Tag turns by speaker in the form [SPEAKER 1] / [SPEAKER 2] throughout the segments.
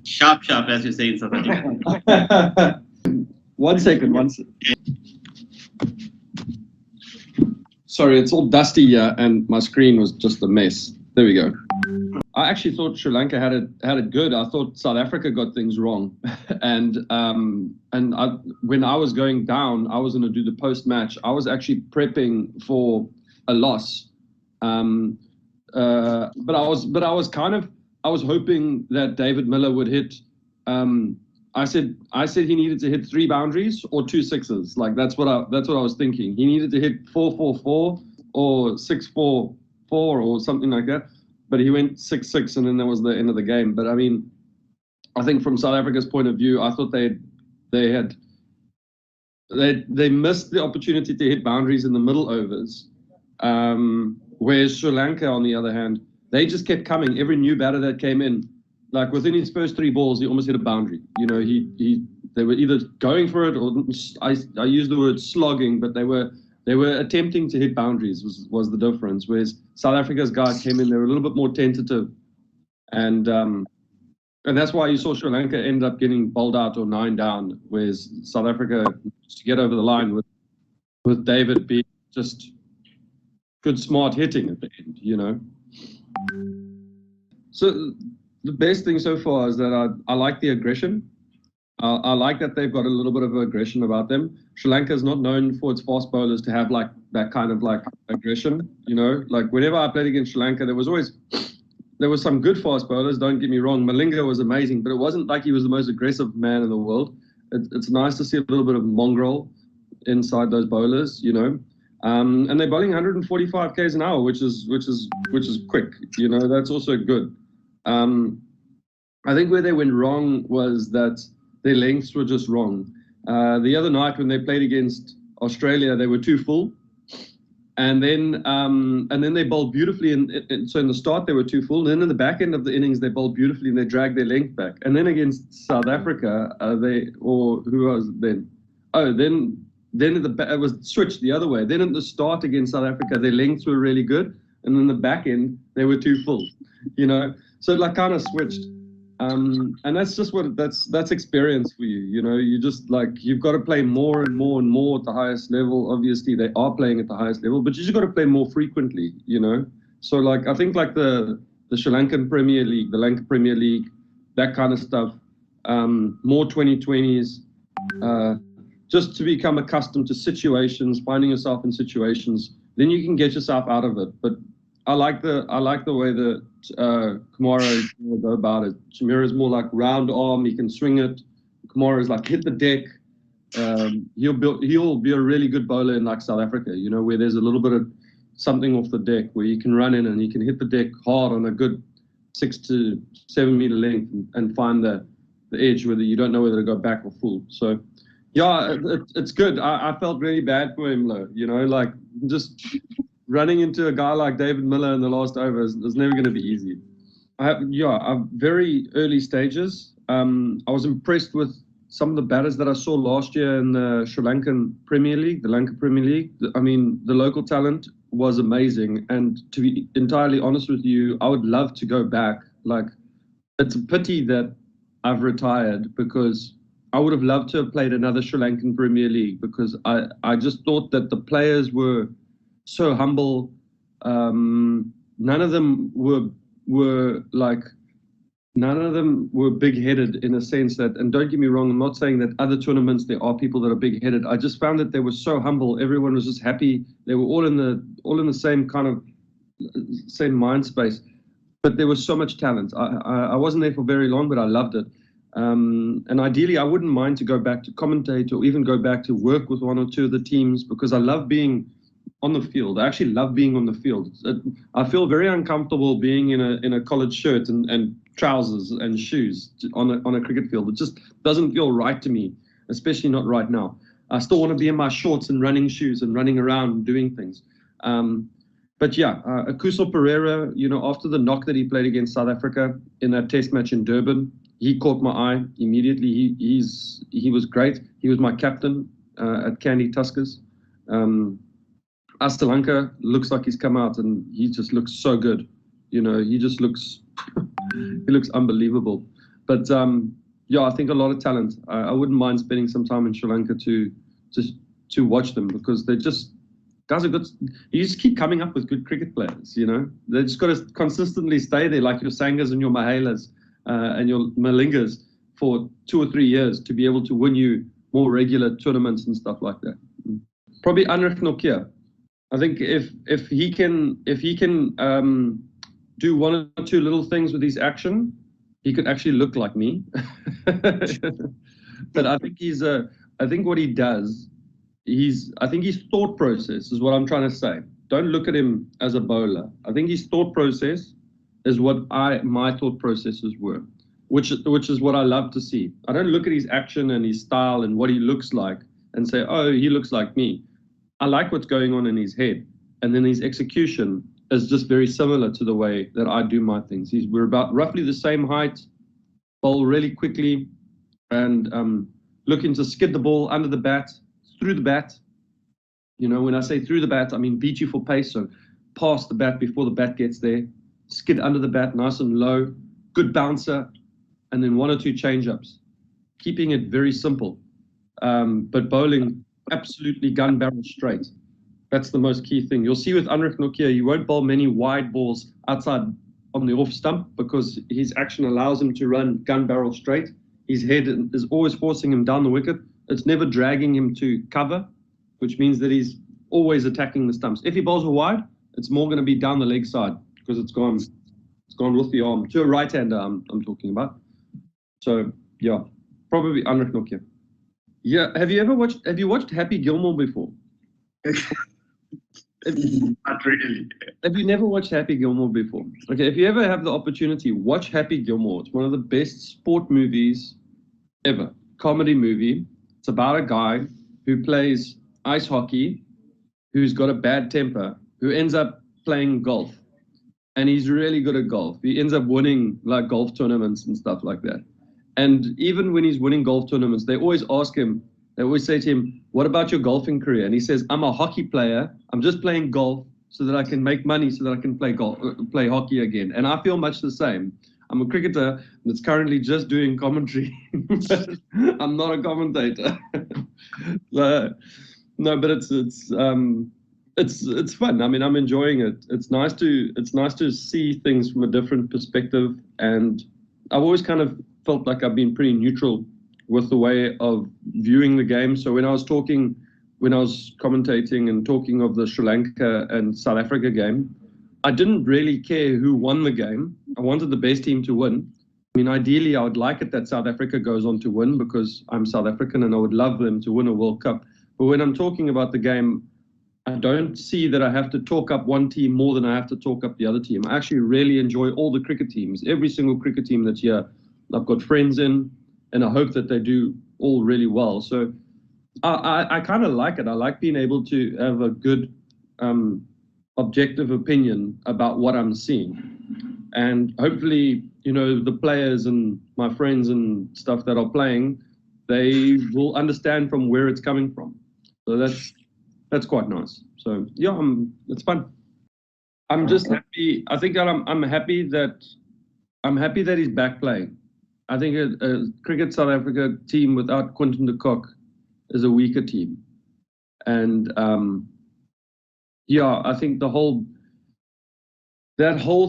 [SPEAKER 1] Sharp, sharp, as you say in South Africa.
[SPEAKER 2] 1 second, 1 second. Sorry, it's all dusty here, and my screen was just a mess. There we go. I actually thought Sri Lanka had it good. I thought South Africa got things wrong, and when I was going down, I was going to do the post match. I was actually prepping for a loss, but I was hoping that David Miller would hit. I said he needed to hit 3 boundaries or 2 sixes. Like that's what I was thinking. He needed to hit 4-4-4 or 6-4-4 or something like that. But he went 6-6, and then that was the end of the game. But I mean, I think from South Africa's point of view, I thought they missed the opportunity to hit boundaries in the middle overs. Whereas Sri Lanka, on the other hand, they just kept coming. Every new batter that came in, like within his first 3 balls, he almost hit a boundary. You know, they were either going for it, or I use the word slogging, but they were attempting to hit boundaries was the difference. Whereas South Africa's guys came in, they were a little bit more tentative, and that's why you saw Sri Lanka end up getting bowled out or 9 down. Whereas South Africa, to get over the line with David being just good, smart hitting at the end, you know. So the best thing so far is that I like the aggression. I like that they've got a little bit of aggression about them. Sri Lanka is not known for its fast bowlers to have like that kind of like aggression, you know. Like whenever I played against Sri Lanka, there was some good fast bowlers, don't get me wrong. Malinga was amazing, but it wasn't like he was the most aggressive man in the world. It's nice to see a little bit of mongrel inside those bowlers, you know. And they're bowling 145 k's an hour, which is quick, you know. That's also good. I think where they went wrong was that their lengths were just wrong. The other night when they played against Australia, they were too full, and then they bowled beautifully. So in the start they were too full. And then in the back end of the innings they bowled beautifully and they dragged their length back. And then against South Africa, it was switched the other way. Then at the start against South Africa, their lengths were really good, and then the back end they were too full. You know, so it like kind of switched. And that's just that's experience for you. You know, you just like, you've got to play more and more and more at the highest level. Obviously they are playing at the highest level, but you just got to play more frequently, you know. So like, I think like the Sri Lankan Premier League, the Lanka Premier League, that kind of stuff, more 2020s, just to become accustomed to situations, finding yourself in situations, then you can get yourself out of it. But I like the way that Kumara will go about it. Shamira is more like round arm, he can swing it. Kumara is like hit the deck. He'll be a really good bowler in like South Africa, you know, where there's a little bit of something off the deck where you can run in and you can hit the deck hard on a good 6 to 7 meter length and find the edge, whether you don't know whether to go back or full. So yeah, it's good. I felt really bad for him, though, you know, like just running into a guy like David Miller in the last over is never going to be easy. Very early stages. I was impressed with some of the batters that I saw last year in the Sri Lankan Premier League, the Lanka Premier League. I mean, the local talent was amazing. And to be entirely honest with you, I would love to go back. Like, it's a pity that I've retired, because I would have loved to have played another Sri Lankan Premier League, because I just thought that the players were so humble. None of them were big-headed in a sense that, and don't get me wrong, I'm not saying that other tournaments there are people that are big-headed. I just found that they were so humble. Everyone was just happy. They were all in the same kind of same mind space, but there was so much talent. I wasn't there for very long, but I loved it. And ideally, I wouldn't mind to go back to commentate or even go back to work with 1 or 2 of the teams, because I love being on the field. I actually love being on the field. I feel very uncomfortable being in a collared shirt and trousers and shoes on a cricket field. It just doesn't feel right to me, especially not right now. I still want to be in my shorts and running shoes and running around and doing things. But yeah, Akuso Pereira, you know, after the knock that he played against South Africa in that test match in Durban, he caught my eye immediately. He was great. He was my captain at Candy Tuskers. Astalanka looks like he's come out and he just looks so good. You know, he just looks he looks unbelievable. But yeah, I think a lot of talent. I wouldn't mind spending some time in Sri Lanka to watch them, because they just guys are good. You just keep coming up with good cricket players. They just got to consistently stay there, like your Sangas and your Mahalas and your Malingas, for 2 or 3 years to be able to win you more regular tournaments and stuff like that. Probably Anrich Nokia. I think if he can do 1 or 2 little things with his action, he could actually look like me. But I think what he does, I think his thought process is what I'm trying to say. Don't look at him as a bowler. I think his thought process is what my thought processes were, which is what I love to see. I don't look at his action and his style and what he looks like and say, oh, he looks like me. I like what's going on in his head, and then his execution is just very similar to the way that I do my things. We're about roughly the same height, bowl really quickly, and looking to skid the ball under the bat, through the bat. When I say through the bat, I mean beat you for pace, so past the bat before the bat gets there, skid under the bat nice and low, good bouncer, and then 1 or 2 change-ups. Keeping it very simple, but bowling absolutely gun barrel straight. That's the most key thing. You'll see with Anrich Nokia, you won't bowl many wide balls outside on the off stump, because his action allows him to run gun barrel straight. His head is always forcing him down the wicket. It's never dragging him to cover, which means that he's always attacking the stumps. If he bowls a wide, it's more going to be down the leg side, because it's gone with the arm. To a right-hander, I'm talking about. So yeah, probably Anrich Nokia. Yeah, have you watched Happy Gilmore before?
[SPEAKER 1] Not really.
[SPEAKER 2] Have you never watched Happy Gilmore before? Okay, if you ever have the opportunity, watch Happy Gilmore. It's one of the best sport movies ever. Comedy movie. It's about a guy who plays ice hockey, who's got a bad temper, who ends up playing golf. And he's really good at golf. He ends up winning like golf tournaments and stuff like that. And even when he's winning golf tournaments, they always ask him, they always say to him, what about your golfing career? And he says, I'm a hockey player. I'm just playing golf so that I can make money, so that I can play hockey again. And I feel much the same. I'm a cricketer that's currently just doing commentary. I'm not a commentator. So, no, but it's fun. I mean, I'm enjoying it. It's nice to see things from a different perspective. And I've always kind of felt like I've been pretty neutral with the way of viewing the game. So when I was commentating and talking of the Sri Lanka and South Africa game, I didn't really care who won the game. I wanted the best team to win. I mean, ideally, I would like it that South Africa goes on to win, because I'm South African and I would love them to win a World Cup. But when I'm talking about the game, I don't see that I have to talk up one team more than I have to talk up the other team. I actually really enjoy all the cricket teams, every single cricket team that's here. I've got friends in, and I hope that they do all really well. So I kind of like it. I like being able to have a good objective opinion about what I'm seeing. And hopefully, the players and my friends and stuff that are playing, they will understand from where it's coming from. So that's quite nice. So yeah, it's fun. I'm just happy. I think I'm happy that he's back playing. I think a Cricket South Africa team without Quinton de Kock is a weaker team. And yeah, I think that whole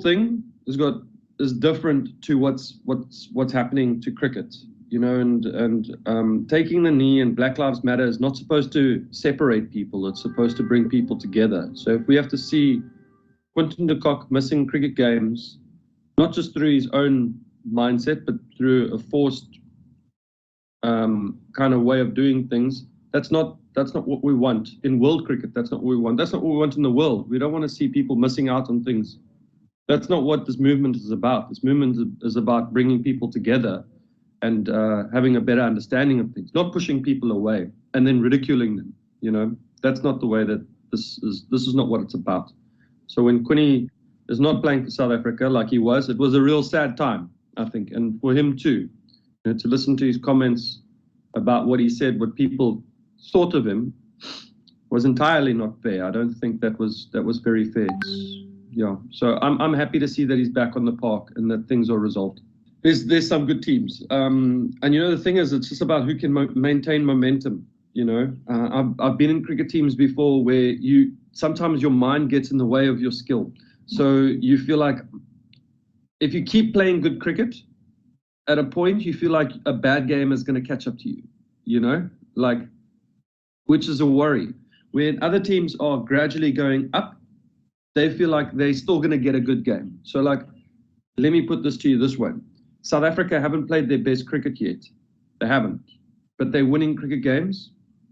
[SPEAKER 2] thing is different to what's happening to cricket, and taking the knee and Black Lives Matter is not supposed to separate people. It's supposed to bring people together. So if we have to see Quinton de Kock missing cricket games, not just through his own mindset, but through a forced kind of way of doing things, that's not what we want in world cricket. That's not what we want. That's not what we want in the world. We don't want to see people missing out on things. That's not what this movement is about. This movement is about bringing people together and having a better understanding of things, not pushing people away and then ridiculing them. That's not the way that this is not what it's about. So when Quinny is not playing for South Africa like he was, it was a real sad time, I think, and for him too. To listen to his comments about what he said, what people thought of him, was entirely not fair. I don't think that was very fair. Yeah. So I'm happy to see that he's back on the park and that things are resolved. there's some good teams. And the thing is, it's just about who can maintain momentum. I've been in cricket teams before where sometimes your mind gets in the way of your skill. So you feel like if you keep playing good cricket, at a point you feel like a bad game is going to catch up to you, which is a worry. When other teams are gradually going up, they feel like they're still going to get a good game. So let me put this to you this way. South Africa haven't played their best cricket yet. They haven't. But they're winning cricket games,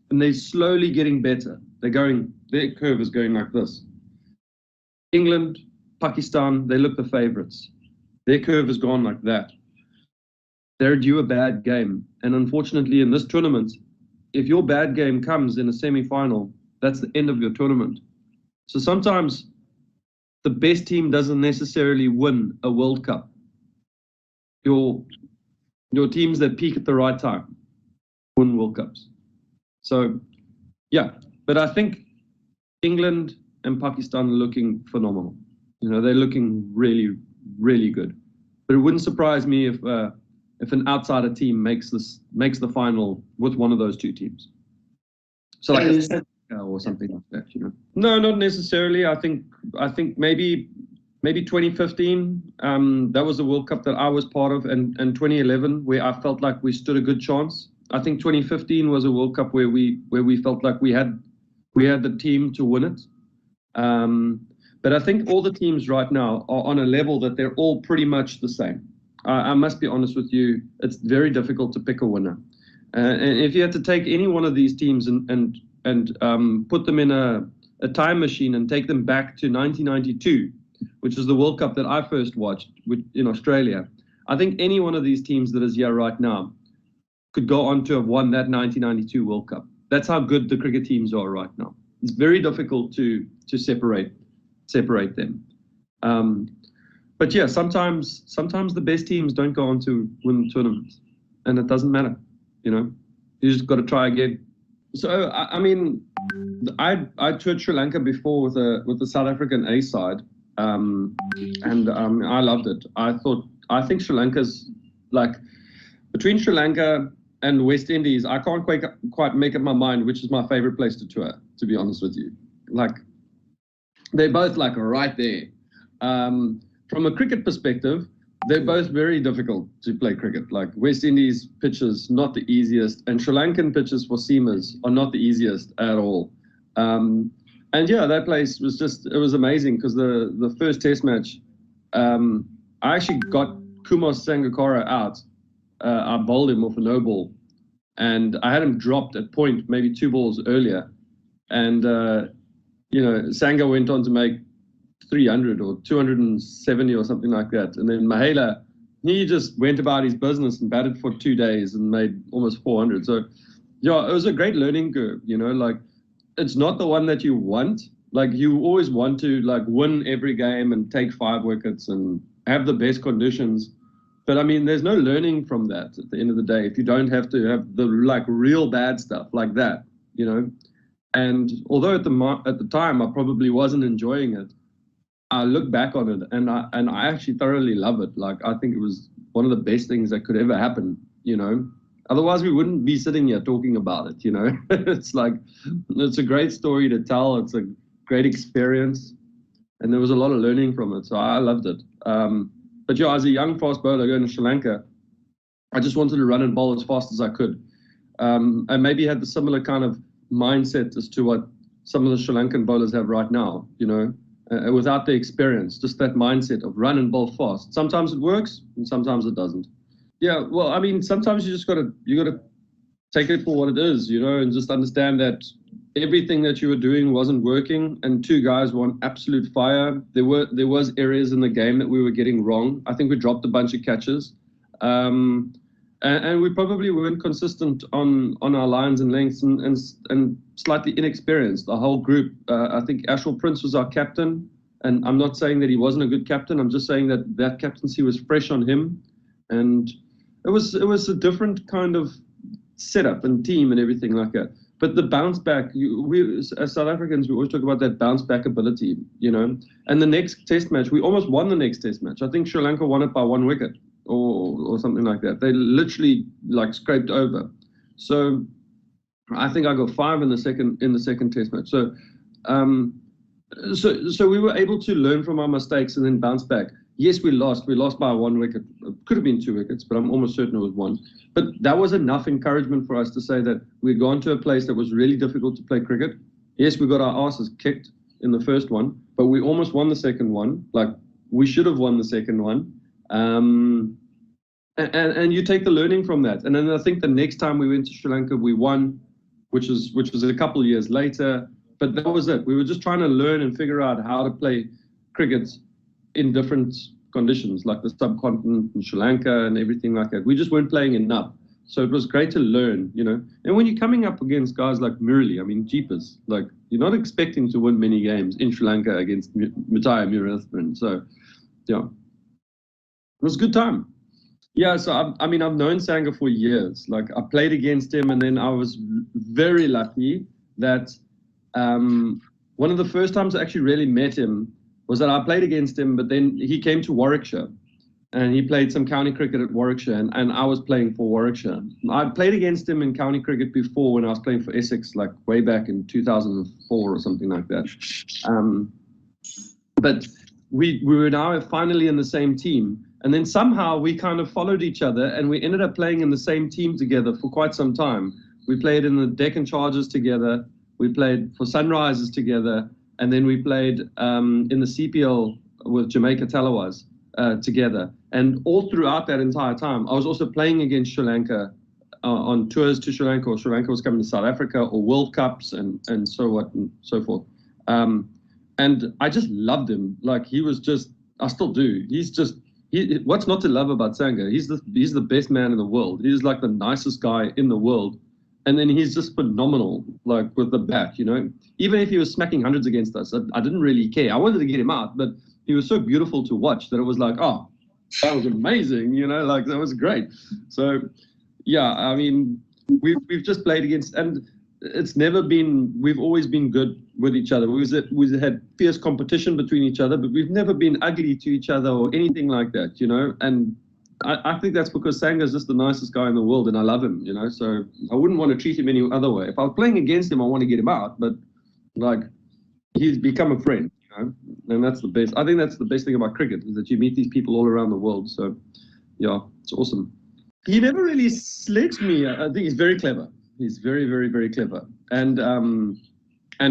[SPEAKER 2] and they're slowly getting better. Their curve is going like this. England, Pakistan, they look the favorites. Their curve has gone like that. They're due a bad game. And unfortunately, in this tournament, if your bad game comes in a semi-final, that's the end of your tournament. So sometimes the best team doesn't necessarily win a World Cup. Your teams that peak at the right time win World Cups. So, yeah. But I think England and Pakistan are looking phenomenal. They're looking really, really good. But it wouldn't surprise me if an outsider team makes the final with one of those two teams. So or something like that, No, not necessarily. I think maybe 2015. That was the World Cup that I was part of, and 2011 where I felt like we stood a good chance. I think 2015 was a World Cup where we felt like we had the team to win it. But I think all the teams right now are on a level that they're all pretty much the same. I must be honest with you, it's very difficult to pick a winner. And if you had to take any one of these teams and put them in a time machine and take them back to 1992, which is the World Cup that I first watched in Australia, I think any one of these teams that is here right now could go on to have won that 1992 World Cup. That's how good the cricket teams are right now. It's very difficult to separate them. But yeah, sometimes the best teams don't go on to win tournaments, and it doesn't matter. You just got to try again. So I toured Sri Lanka before with the South African A side, and I loved it. I think Sri Lanka's between Sri Lanka and West Indies, I can't quite make up my mind which is my favorite place to tour, to be honest with you. They're both right there. From a cricket perspective, they're both very difficult to play cricket. West Indies pitches, not the easiest, and Sri Lankan pitches for seamers are not the easiest at all. And yeah, that place it was amazing because the first test match, I actually got Kumar Sangakkara out. I bowled him off a no ball, and I had him dropped at point maybe 2 balls earlier. And, Sanga went on to make 300 or 270 or something like that. And then Mahela, he just went about his business and batted for 2 days and made almost 400. So, yeah, it was a great learning curve, it's not the one that you want. You always want to, win every game and take 5 wickets and have the best conditions. But, there's no learning from that at the end of the day if you don't have to have the, real bad stuff like that, And although at the time I probably wasn't enjoying it, I look back on it and I actually thoroughly love it. I think it was one of the best things that could ever happen, Otherwise we wouldn't be sitting here talking about it, It's a great story to tell. It's a great experience, and there was a lot of learning from it. So I loved it. But yeah, as a young fast bowler going to Sri Lanka, I just wanted to run and bowl as fast as I could. And maybe had the similar kind of mindset as to what some of the Sri Lankan bowlers have right now, without the experience, just that mindset of run and bowl fast. Sometimes it works and sometimes it doesn't. Yeah, well, sometimes you gotta take it for what it is, and just understand that everything that you were doing wasn't working, and 2 guys were on absolute fire. There was areas in the game that we were getting wrong. I think we dropped a bunch of catches. And we probably weren't consistent on our lines and lengths and slightly inexperienced, the whole group. I think Ashwell Prince was our captain, and I'm not saying that he wasn't a good captain. I'm just saying that captaincy was fresh on him, and it was a different kind of setup and team and everything like that. But the bounce back, we as South Africans, we always talk about that bounce back ability, And the next test match, we almost won the next test match. I think Sri Lanka won it by 1 wicket. or something like that. They literally like scraped over. So I think I got 5 in the second test match. So so we were able to learn from our mistakes and then bounce back. Yes, we lost. We lost by 1 wicket. It could have been 2 wickets, but I'm almost certain it was 1. But that was enough encouragement for us to say that we'd gone to a place that was really difficult to play cricket. Yes, we got our asses kicked in the first one, but we almost won the second one. Like, we should have won the second one. And you take the learning from that. And then I think the next time we went to Sri Lanka, we won, which was a couple of years later. But that was it. We were just trying to learn and figure out how to play cricket in different conditions, like the subcontinent and Sri Lanka and everything like that. We just weren't playing enough. So it was great to learn, you know. And when you're coming up against guys like Murali, I mean, jeepers, like, you're not expecting to win many games in Sri Lanka against Muttiah Murathan. So, yeah, it was a good time. Yeah, so I mean, I've known Sanga for years. Like, I played against him, and then I was very lucky that one of the first times I actually really met him was that I played against him, but then he came to Warwickshire, and he played some county cricket at Warwickshire, and I was playing for Warwickshire. I'd played against him in county cricket before when I was playing for Essex, like way back in 2004 or something like that. But we were now finally in the same team. And then somehow we kind of followed each other, and we ended up playing in the same team together for quite some time. We played in the Deccan Chargers together. We played for Sunrisers together. And then we played in the CPL with Jamaica Talawaz together. And all throughout that entire time, I was also playing against Sri Lanka on tours to Sri Lanka, or Sri Lanka was coming to South Africa, or World Cups and so what and so forth. And I just loved him. Like, he was just, I still do. What's not to love about Sanga? He's the best man in the world. He's like the nicest guy in the world. And then he's just phenomenal, like with the bat, you know. Even if he was smacking hundreds against us, I didn't really care. I wanted to get him out, but he was so beautiful to watch that it was like, oh, that was amazing, you know, like that was great. So, yeah, I mean, we've just played against, and it's never been, we've always been good with each other. We had fierce competition between each other, but we've never been ugly to each other or anything like that, you know. And I think that's because Sanga's just the nicest guy in the world, and I love him, you know. So I wouldn't want to treat him any other way. If I was playing against him, I want to get him out, but like, he's become a friend, you know, and that's the best. I think that's the best thing about cricket, is that you meet these people all around the world. So yeah, it's awesome. He never really sledged me. I think he's very clever. He's very, very, very clever. And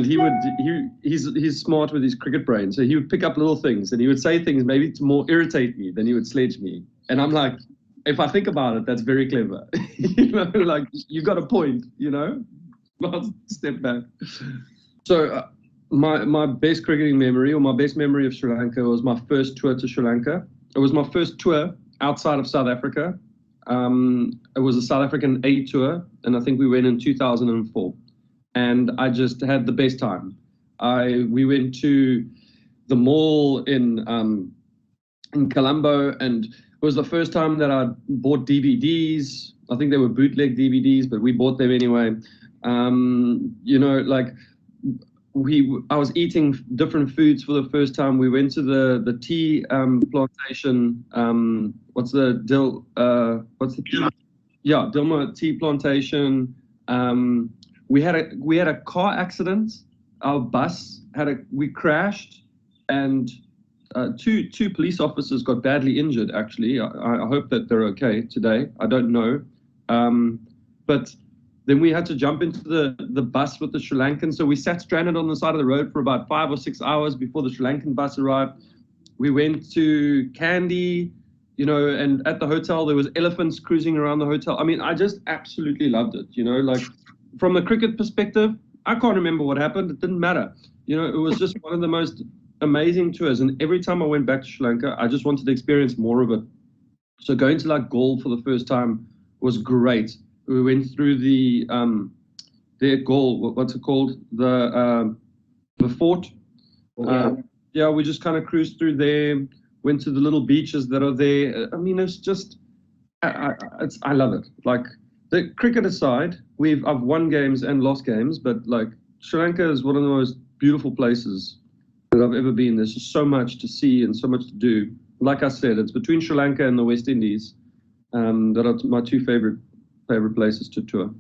[SPEAKER 2] he's smart with his cricket brain. So he would pick up little things, and he would say things maybe to more irritate me than he would sledge me. And I'm like, if I think about it, that's very clever. You know, like, you got a point, you know. I'll step back. So my best cricketing memory, or my best memory of Sri Lanka, was my first tour to Sri Lanka. It was my first tour outside of South Africa. It was a South African A tour, and I think we went in 2004. And I just had the best time. We went to the mall in Colombo, and it was the first time that I bought DVDs. I think they were bootleg DVDs, but we bought them anyway. You know, like, I was eating different foods for the first time. We went to the tea plantation. What's the tea? Yeah, Dilma tea plantation. We had a car accident. Our bus we crashed, and two police officers got badly injured. Actually, I hope that they're okay today. I don't know, but then we had to jump into the bus with the Sri Lankan. So we sat stranded on the side of the road for about 5 or 6 hours before the Sri Lankan bus arrived. We went to Kandy, you know, and at the hotel there was elephants cruising around the hotel. I mean, I just absolutely loved it, you know. Like, from a cricket perspective, I can't remember what happened. It didn't matter. You know, it was just one of the most amazing tours. And every time I went back to Sri Lanka, I just wanted to experience more of it. So going to like Galle for the first time was great. We went through their Galle, what's it called? The fort. Yeah, we just kind of cruised through there, went to the little beaches that are there. I mean, it's just, I love it. Like, the cricket aside, I've won games and lost games, but like, Sri Lanka is one of the most beautiful places that I've ever been. There's just so much to see and so much to do. like I said, it's between Sri Lanka and the West Indies that are my two favorite places to tour.